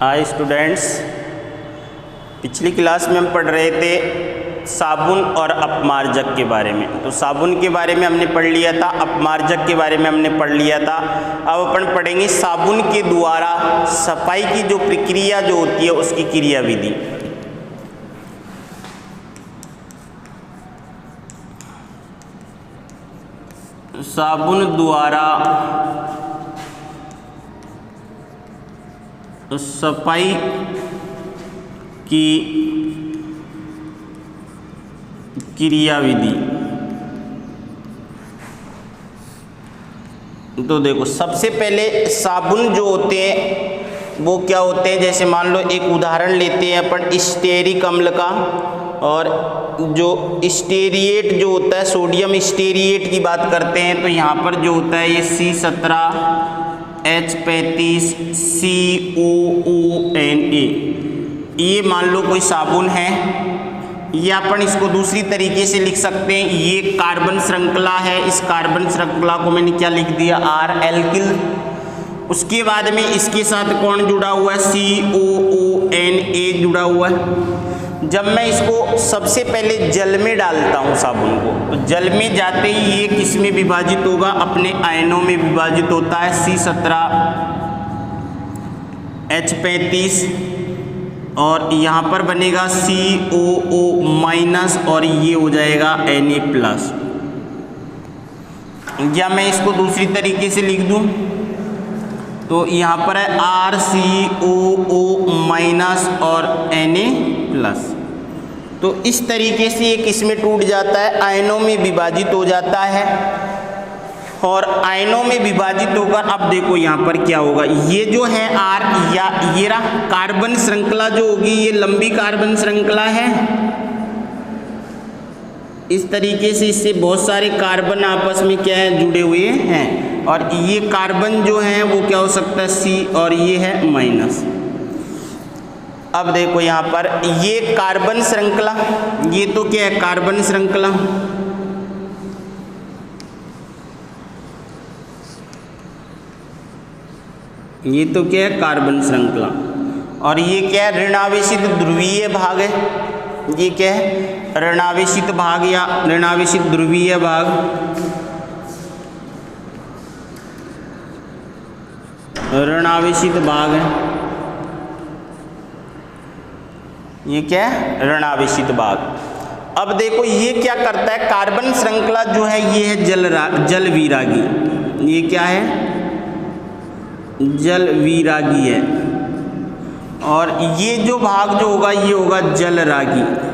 Hi students, पिछली class में हम पढ़ रहे थे साबुन और अपमार्जक के बारे में। तो साबुन के बारे में हमने पढ़ लिया था, अपमार्जक के बारे में हमने पढ़ लिया था। अब अपन पढ़ेंगे साबुन के द्वारा सफाई की जो प्रक्रिया जो होती है उसकी क्रियाविधि। साबुन द्वारा सफाई की क्रियाविधि। तो देखो, सबसे पहले साबुन जो होते हैं वो क्या होते हैं, जैसे मान लो एक उदाहरण लेते हैं अपन स्टेरिक अम्ल का, और जो स्टेरिएट जो होता है, सोडियम स्टेरिएट की बात करते हैं, तो यहाँ पर जो होता है ये C17H35 COONA, ये मान लो कोई साबुन है। या अपन इसको दूसरी तरीके से लिख सकते हैं, ये कार्बन श्रृंखला है, इस कार्बन श्रृंखला को मैंने क्या लिख दिया, R एल्किल। उसके बाद में इसके साथ कौन जुड़ा हुआ है, COONA जुड़ा हुआ है। जब मैं इसको सबसे पहले जल में डालता हूँ साबुन को, तो जल में जाते ही ये किस में विभाजित होगा, अपने आयनों में विभाजित होता है, C17H35, और यहाँ पर बनेगा COO- और ये हो जाएगा Na+। या मैं इसको दूसरी तरीके से लिख दूँ तो यहाँ पर है RCOO- और Na+। तो इस तरीके से ये किस में टूट जाता है, आयनों में विभाजित हो जाता है। और आयनों में विभाजित होकर अब देखो यहाँ पर क्या होगा, ये जो है R, या ये रहा कार्बन श्रृंखला जो होगी, ये लंबी कार्बन श्रृंखला है। इस तरीके से इससे बहुत सारे कार्बन आपस में क्या है, जुड़े हुए हैं। और ये कार्बन जो है वो क्या हो सकता है, C, और ये है माइनस। अब देखो यहाँ पर ये कार्बन श्रृंखला, ये तो क्या है, कार्बन श्रृंखला। ये तो क्या है, कार्बन श्रृंखला। और ये क्या है, ऋणावेशित ध्रुवीय भाग है। ये क्या है, ऋणावेशित भाग या ऋणावेशित ध्रुवीय भाग। ऋणावेशित भाग है, ये क्या है, ऋणावेशित भाग। अब देखो ये क्या करता है, कार्बन श्रृंखला जो है ये है जल वीरागी। ये क्या है, जल वीरागी है। और ये जो भाग जो होगा ये होगा जलरागी,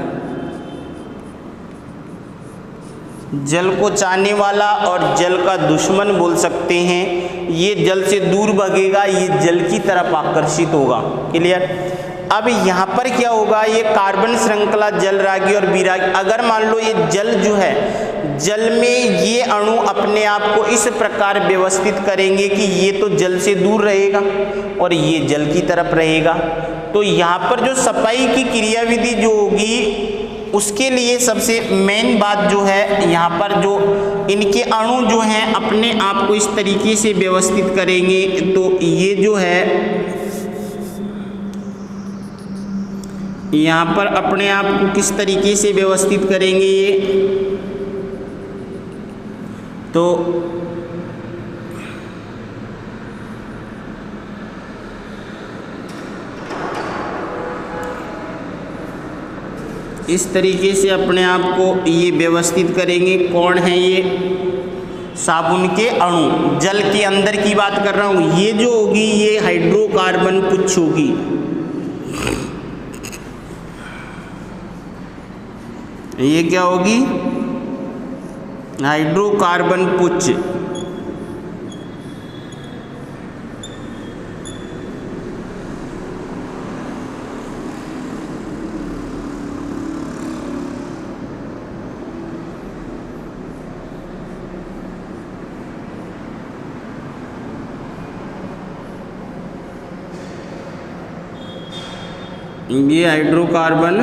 जल को चाहने वाला और जल का दुश्मन बोल सकते हैं। ये जल से दूर भागेगा, ये जल की तरफ आकर्षित होगा। क्लियर। अब यहाँ पर क्या होगा, ये कार्बन श्रृंखला जलरागी और वीरागी, अगर मान लो ये जल जो है, जल में ये अणु अपने आप को इस प्रकार व्यवस्थित करेंगे कि ये तो जल से दूर रहेगा और ये जल की तरफ रहेगा। तो यहाँ पर जो सफाई की क्रियाविधि जो होगी उसके लिए सबसे मेन बात जो है, यहाँ पर जो इनके अणु जो हैं अपने आप को इस तरीके से व्यवस्थित करेंगे। तो ये जो है यहाँ पर अपने आप को किस तरीके से व्यवस्थित करेंगे ये, तो इस तरीके से अपने आप को ये व्यवस्थित करेंगे। कौन है ये, साबुन के अणु। जल के अंदर की बात कर रहा हूँ। ये जो होगी ये हाइड्रोकार्बन पुच्छ होगी। ये क्या होगी, हाइड्रोकार्बन पुच्छ। ये हाइड्रोकार्बन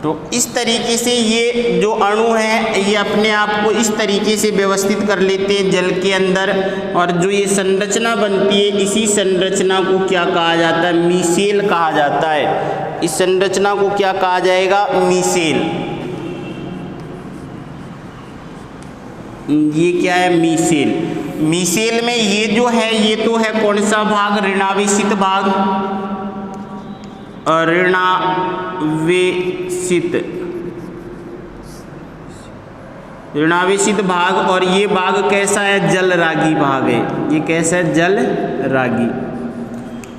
तो इस तरीके से ये जो अणु हैं ये अपने आप को इस तरीके से व्यवस्थित कर लेते हैं जल के अंदर, और जो ये संरचना बनती है इसी संरचना को क्या कहा जाता है, मीसेल कहा जाता है। इस संरचना को क्या कहा जाएगा, मीसेल। ये क्या है, मीसेल। मीसेल में ये जो है ये तो है कौन सा भाग, ऋणावेशित भाग, ऋणावेशित भाग, और ये भाग कैसा है, जलरागी भाग है। ये कैसा है, जलरागी।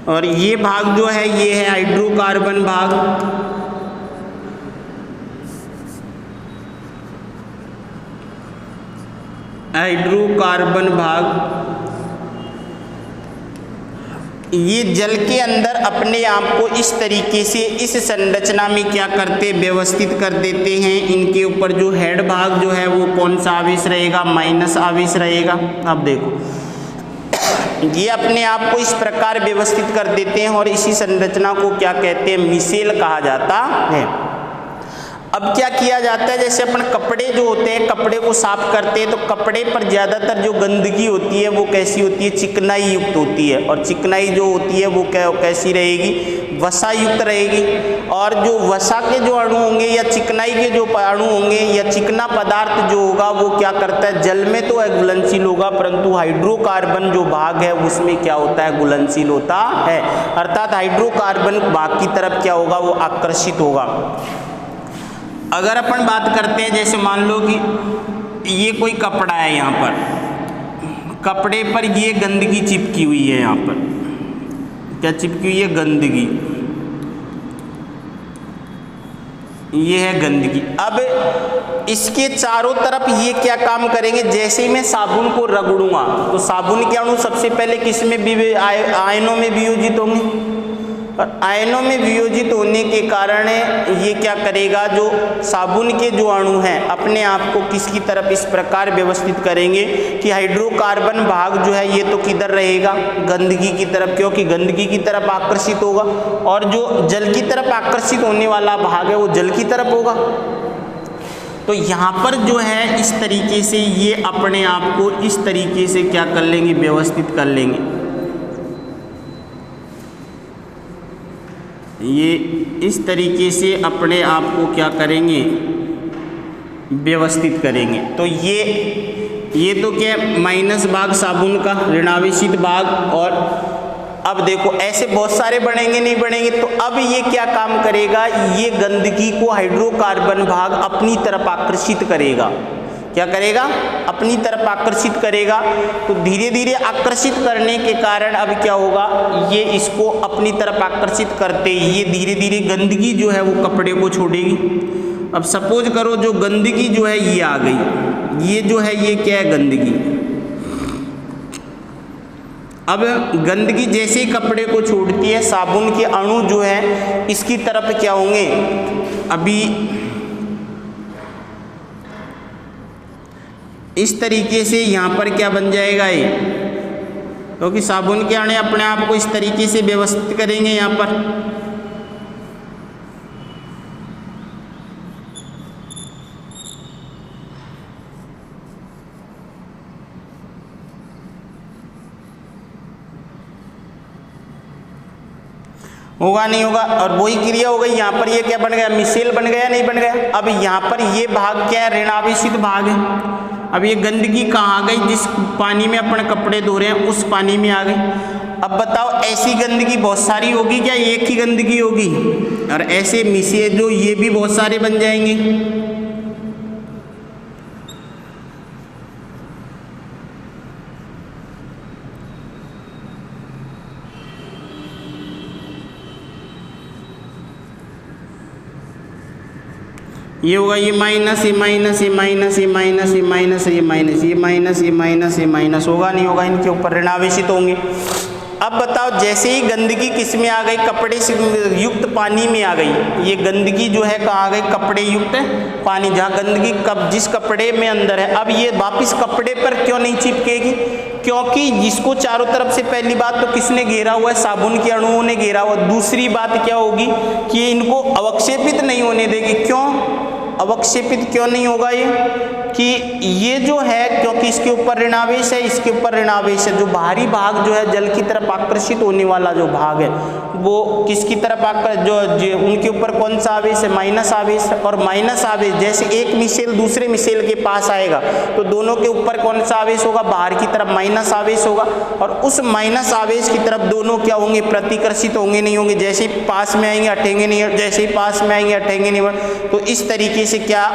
और ये भाग जो है ये है हाइड्रोकार्बन भाग। हाइड्रोकार्बन भाग ये जल के अंदर अपने आप को इस तरीके से इस संरचना में क्या करते, व्यवस्थित कर देते हैं। इनके ऊपर जो हेड भाग जो है वो कौन सा आवेश रहेगा, माइनस आवेश रहेगा। अब देखो ये अपने आप को इस प्रकार व्यवस्थित कर देते हैं और इसी संरचना को क्या कहते हैं, मीसेल कहा जाता है। अब क्या किया जाता है, जैसे अपन कपड़े जो होते हैं, कपड़े को साफ करते हैं तो कपड़े पर ज़्यादातर जो गंदगी होती है वो कैसी होती है, चिकनाई युक्त होती है। और चिकनाई जो होती है वो कैसी रहेगी, वसा युक्त रहेगी। और जो वसा के जो अणु होंगे या चिकनाई के जो अणु होंगे या चिकना पदार्थ जो होगा वो क्या करता है, जल में तो घुलनशील होगा, परंतु हाइड्रोकार्बन जो भाग है उसमें क्या होता है, घुलनशील होता है। अर्थात हाइड्रोकार्बन भाग की तरफ क्या होगा, वो आकर्षित होगा। अगर अपन बात करते हैं, जैसे मान लो कि ये कोई कपड़ा है, यहाँ पर कपड़े पर ये गंदगी चिपकी हुई है, यहाँ पर क्या चिपकी हुई है, गंदगी, ये है गंदगी। अब इसके चारों तरफ ये क्या काम करेंगे, जैसे ही मैं साबुन को रगड़ूंगा तो साबुन के अणु सबसे पहले किस में भी आयनों में वियोजित होंगे, और आयनों में वियोजित होने के कारण ये क्या करेगा, जो साबुन के जो अणु हैं अपने आप को किसकी तरफ इस प्रकार व्यवस्थित करेंगे कि हाइड्रोकार्बन भाग जो है ये तो किधर रहेगा, गंदगी की तरफ, क्योंकि गंदगी की तरफ आकर्षित होगा। और जो जल की तरफ आकर्षित होने वाला भाग है वो जल की तरफ होगा। तो यहाँ पर जो है इस तरीके से ये अपने आप को इस तरीके से क्या कर लेंगे, व्यवस्थित कर लेंगे। ये इस तरीके से अपने आप को क्या करेंगे, व्यवस्थित करेंगे। तो ये तो क्या माइनस भाग साबुन का, ऋणावेशित भाग। और अब देखो ऐसे बहुत सारे बनेंगे, नहीं बनेंगे, तो अब ये क्या काम करेगा, ये गंदगी को हाइड्रोकार्बन भाग अपनी तरफ आकर्षित करेगा। क्या करेगा, अपनी तरफ आकर्षित करेगा। तो धीरे धीरे आकर्षित करने के कारण अब क्या होगा, ये इसको अपनी तरफ आकर्षित करते ये धीरे धीरे गंदगी जो है वो कपड़े को छोड़ेगी। अब सपोज करो जो गंदगी जो है ये आ गई, ये जो है ये क्या है, गंदगी। अब गंदगी जैसे ही कपड़े को छोड़ती है, साबुन के अणु जो है इसकी तरफ क्या होंगे, अभी इस तरीके से यहाँ पर क्या बन जाएगा ये, क्योंकि साबुन के अणु अपने आप को इस तरीके से व्यवस्थित करेंगे यहाँ पर। होगा नहीं होगा, और वही क्रिया हो गई। यहाँ पर ये क्या बन गया, मिसेल बन गया, नहीं बन गया। अब यहाँ पर ये भाग क्या है, ऋणावेशित भाग है। अब ये गंदगी कहाँ आ गई, जिस पानी में अपन कपड़े धो रहे हैं उस पानी में आ गई। अब बताओ ऐसी गंदगी बहुत सारी होगी क्या, एक ही गंदगी होगी, और ऐसे मिसेल जो ये भी बहुत सारे बन जाएंगे। ये होगा ये माइनस, ये माइनस, ये माइनस, ये माइनस, ये माइनस, ये माइनस, ये माइनस, ये माइनस, ये माइनस, होगा नहीं होगा, इनके ऊपर ऋणावेशित होंगे। अब बताओ जैसे ही गंदगी किस में आ गई, कपड़े से युक्त पानी में आ गई। ये गंदगी जो है कहाँ आ गई, कपड़े युक्त पानी, जहाँ गंदगी जिस कपड़े में अंदर है। अब ये वापिस कपड़े पर क्यों नहीं चिपकेगी, क्योंकि जिसको चारों तरफ से पहली बात तो किसने घेरा हुआ है, साबुन के अणुओं ने घेरा हुआ। दूसरी बात क्या होगी कि इनको अवक्षेपित नहीं होने देगी। क्यों अवक्षेपित क्यों नहीं होगा ये, कि ये जो है क्योंकि इसके ऊपर ऋणावेश है, इसके ऊपर ऋणावेश है। जो बाहरी भाग जो है जल की तरफ आकर्षित होने वाला जो भाग है वो किसकी तरफ जो उनके ऊपर कौन सा आवेश है, माइनस आवेश। और माइनस आवेश जैसे एक मिसेल दूसरे मिसेल के पास आएगा तो दोनों के ऊपर कौन सा आवेश होगा, बाहर की तरफ माइनस आवेश होगा। और उस माइनस आवेश की तरफ दोनों क्या होंगे, प्रतिकर्षित होंगे नहीं होंगे। जैसे ही पास में आएंगे हटेंगे नहीं, जैसे ही पास में आएंगे हटेंगे नहीं। तो इस तरीके से क्या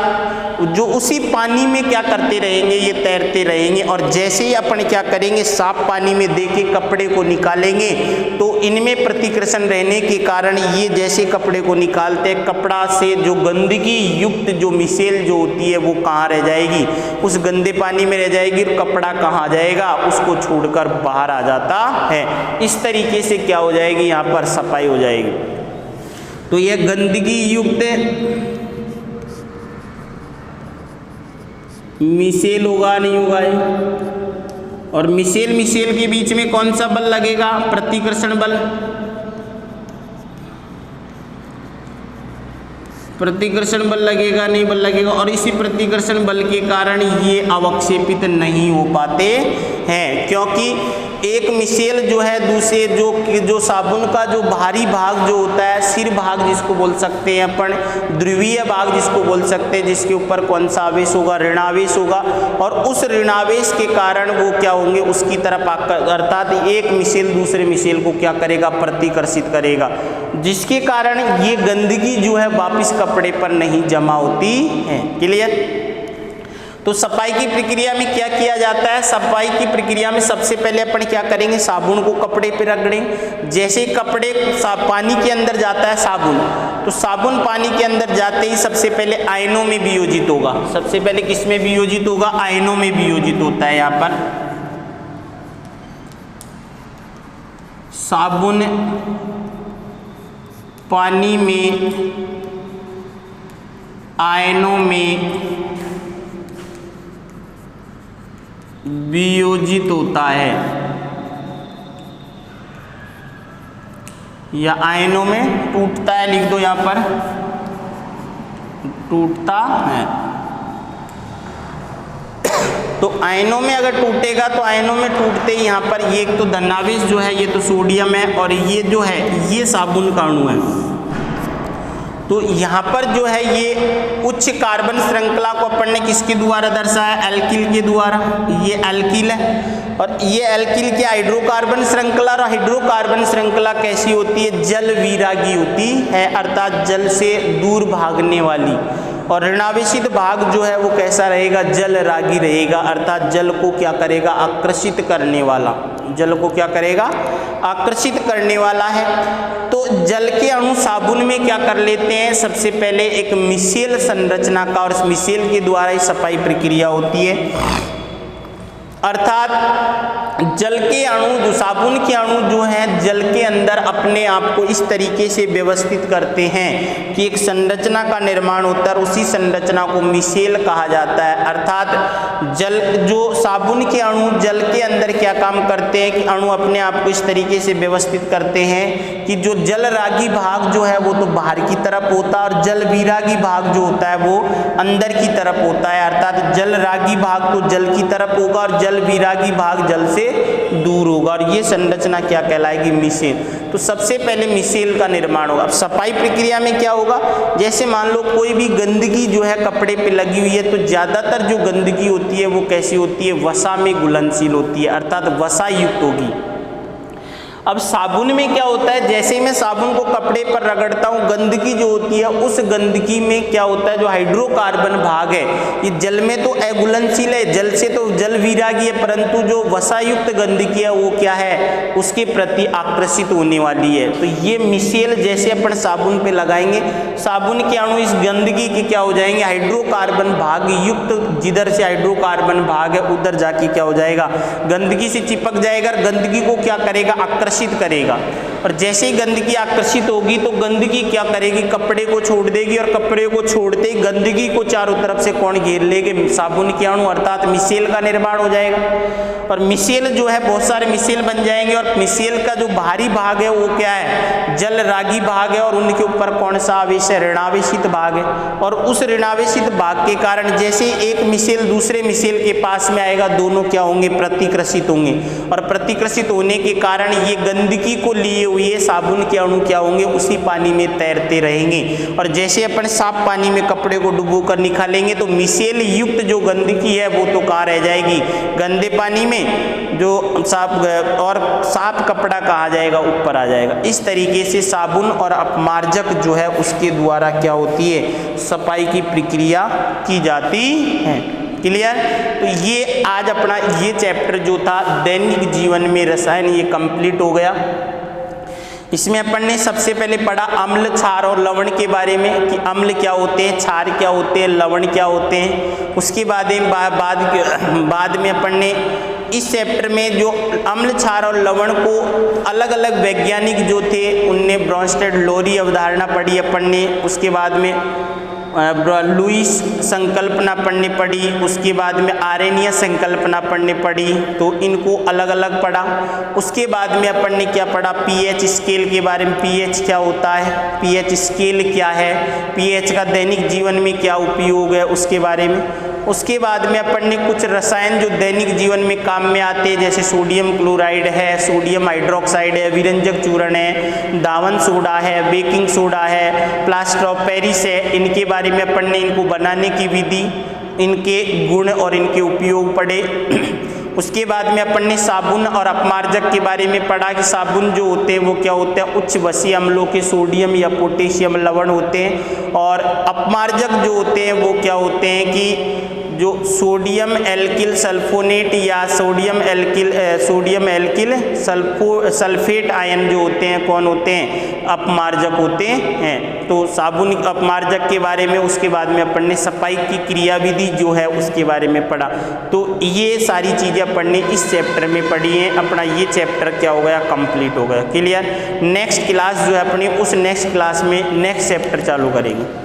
जो उसी पानी में क्या करते रहेंगे, ये तैरते रहेंगे। और जैसे ही अपन क्या करेंगे, साफ पानी में दे के कपड़े को निकालेंगे तो इनमें प्रतिकर्षण रहने के कारण ये जैसे कपड़े को निकालते हैं, कपड़ा से जो गंदगी युक्त जो मिसेल जो होती है वो कहाँ रह जाएगी, उस गंदे पानी में रह जाएगी। और कपड़ा कहाँ जाएगा, उसको छोड़कर बाहर आ जाता है। इस तरीके से क्या हो जाएगी, यहाँ पर सफाई हो जाएगी। तो यह गंदगी युक्त मिसेल होगा नहीं होगा ये। और मिसेल के बीच में कौन सा बल लगेगा, प्रतिकर्षण बल। प्रतिकर्षण बल लगेगा नहीं, बल लगेगा। और इसी प्रतिकर्षण बल के कारण ये अवक्षेपित नहीं हो पाते हैं, क्योंकि एक मिसेल जो है दूसरे जो साबुन का जो बाहरी भाग जो होता है, सिर भाग जिसको बोल सकते हैं अपन, ध्रुवीय भाग जिसको बोल सकते हैं, जिसके ऊपर कौन सा आवेश होगा, ऋणावेश होगा। और उस ऋणावेश के कारण वो क्या होंगे, उसकी तरफ अर्थात एक मिसेल दूसरे मिसेल को क्या करेगा, प्रतिकर्षित करेगा, जिसके कारण ये गंदगी जो है वापिस कपड़े पर नहीं जमा होती है। क्लियर। तो सफाई की प्रक्रिया में क्या किया जाता है, सफाई की प्रक्रिया में सबसे पहले अपन क्या करेंगे, साबुन को कपड़े पे रगड़ेंगे। जैसे कपड़े पानी के अंदर जाता है साबुन, तो साबुन पानी के अंदर जाते ही सबसे पहले आयनों में वियोजित होगा। सबसे पहले किस में वियोजित होगा, आयनों में वियोजित होता है। यहाँ पर साबुन पानी में आयनों में वियोजित होता है, या आयनों में टूटता है, लिख दो यहाँ पर टूटता है। तो आयनों में अगर टूटेगा तो आयनों में टूटते ही यहाँ पर ये एक तो धनावेश जो है ये तो सोडियम है, और ये जो है ये साबुन का अणु है। तो यहाँ पर जो है ये उच्च कार्बन श्रृंखला को अपन ने किसके द्वारा दर्शाया, एल्किल के द्वारा। ये एल्किल है, और ये एल्किल की हाइड्रोकार्बन श्रृंखला। और हाइड्रोकार्बन श्रृंखला कैसी होती है, जल विरागी होती है, अर्थात जल से दूर भागने वाली। और ऋणावेशित भाग जो है वो कैसा रहेगा, जल रागी रहेगा, अर्थात जल को क्या करेगा, आकर्षित करने वाला। जल को क्या करेगा, आकर्षित करने वाला है। तो जल के अणु साबुन में क्या कर लेते हैं, सबसे पहले एक मिसेल संरचना का, और इस मिसेल के द्वारा ही सफाई प्रक्रिया होती है। अर्थात जल के अणु जो साबुन के अणु जो हैं जल के अंदर अपने आप को इस तरीके से व्यवस्थित करते हैं कि एक संरचना का निर्माण होता है, उसी संरचना को मिसेल कहा जाता है। अर्थात जल जो साबुन के अणु जल के अंदर क्या काम करते हैं कि अणु अपने आप को इस तरीके से व्यवस्थित करते हैं कि जो जल रागी भाग जो है वो तो बाहर की तरफ होता है, और जल विरागी भाग जो होता है वो अंदर की तरफ होता है। अर्थात जल रागी भाग तो जल की तरफ होगा और जल विरागी भाग जल से दूर होगा, और ये संरचना क्या कहलाएगी, मिसेल। तो सबसे पहले मिसेल का निर्माण होगा। अब सफाई प्रक्रिया में क्या होगा, जैसे मान लो कोई भी गंदगी जो है कपड़े पे लगी हुई है, तो ज़्यादातर जो गंदगी होती है वो कैसी होती है, वसा में घुलनशील होती है, अर्थात वसा युक्त होगी। अब साबुन में क्या होता है, जैसे ही मैं साबुन को कपड़े पर रगड़ता हूँ, गंदगी जो होती है उस गंदगी में क्या होता है, जो हाइड्रोकार्बन भाग है ये जल में तो अघुलनशील है, जल से तो जल विरागी है, परंतु जो वसायुक्त गंदगी है वो क्या है, उसके प्रति आकर्षित होने वाली है। तो ये मिसेल जैसे अपन साबुन पे लगाएंगे, साबुन के अणु इस गंदगी के क्या हो जाएंगे, हाइड्रोकार्बन भाग युक्त, जिधर से हाइड्रोकार्बन भाग है उधर जाके क्या हो जाएगा, गंदगी से चिपक जाएगा, गंदगी को क्या करेगा, आकर्षित करेगा। और जैसे ही गंदगी आकर्षित होगी तो गंदगी क्या करेगी, कपड़े को छोड़ देगी, और कपड़े को छोड़ते ही गंदगी को चारों तरफ से कौन घेर लेंगे, साबुन के अणु अर्थात मिसेल का निर्माण हो जाएगा। और मिसेल जो है बहुत सारे मिसेल बन जाएंगे, और मिसेल का जो बाहरी भाग है वो क्या है, जल रागी भाग है, और उनके ऊपर कौन सा आवेश है, ऋणावेशित भाग है। और उस ऋणावेशित भाग के कारण जैसे एक मिसेल दूसरे मिसेल के पास में आएगा, दोनों क्या होंगे, प्रतिकृषित होंगे, और प्रतिकृषित होने के कारण ये गंदगी को लिए हुए साबुन के अणु क्या होंगे, उसी पानी में तैरते रहेंगे। और जैसे अपन साफ पानी में कपड़े को डुबो कर निकालेंगे तो मिसेल युक्त जो गंदगी है वो तो कहाँ रह जाएगी, गंदे पानी में, जो साफ और साफ कपड़ा कहा जाएगा, ऊपर आ जाएगा। इस तरीके से साबुन और अपमार्जक जो है उसके द्वारा क्या होती है, सफाई की प्रक्रिया की जाती है। क्लियर। तो ये आज अपना ये चैप्टर जो था दैनिक जीवन में रसायन, ये कंप्लीट हो गया। इसमें अपन ने सबसे पहले पढ़ा अम्ल, क्षार और लवण के बारे में कि अम्ल क्या होते हैं, क्षार क्या होते हैं, लवण क्या होते हैं। उसके बाद में अपन ने इस चैप्टर में जो अम्ल, क्षार और लवण को अलग अलग वैज्ञानिक जो थे उनने ब्रॉन्स्टेड लोरी अवधारणा पढ़ी अपन ने। उसके बाद में लुईस संकल्पना पढ़ने पड़ी, उसके बाद में आरेनियस संकल्पना पढ़ने पड़ी, तो इनको अलग अलग पढ़ा। उसके बाद में अपन ने क्या पढ़ा, पीएच स्केल के बारे में, पीएच क्या होता है, पीएच स्केल क्या है, पीएच का दैनिक जीवन में क्या उपयोग है उसके बारे में। उसके बाद में अपन ने कुछ रसायन जो दैनिक जीवन में काम में आते हैं, जैसे सोडियम क्लोराइड है, सोडियम हाइड्रोक्साइड है, विरंजक चूर्ण है, दावन सोडा है, बेकिंग सोडा है, प्लास्टर ऑफ पेरिस है, इनके बारे में अपन ने इनको बनाने की विधि, इनके गुण और इनके उपयोग पढ़े। उसके बाद में अपन ने साबुन और अपमार्जक के बारे में पढ़ा कि साबुन जो होते हैं वो क्या होते हैं, उच्च वसीय अम्लों के सोडियम या पोटेशियम लवण होते हैं, और अपमार्जक जो होते हैं वो क्या होते हैं कि जो सोडियम एल्किल सल्फोनेट या सोडियम एल्किल सल्फेट आयन जो होते हैं कौन होते हैं, अपमार्जक होते हैं। तो साबुन अपमार्जक के बारे में, उसके बाद में अपन ने सफाई की क्रियाविधि जो है उसके बारे में पढ़ा। तो ये सारी चीज़ें अपन ने इस चैप्टर में पढ़ी हैं। अपना ये चैप्टर क्या हो गया, कंप्लीट हो गया। क्लियर। नेक्स्ट क्लास जो है अपनी, उस नेक्स्ट क्लास में नेक्स्ट चैप्टर चालू करेंगे।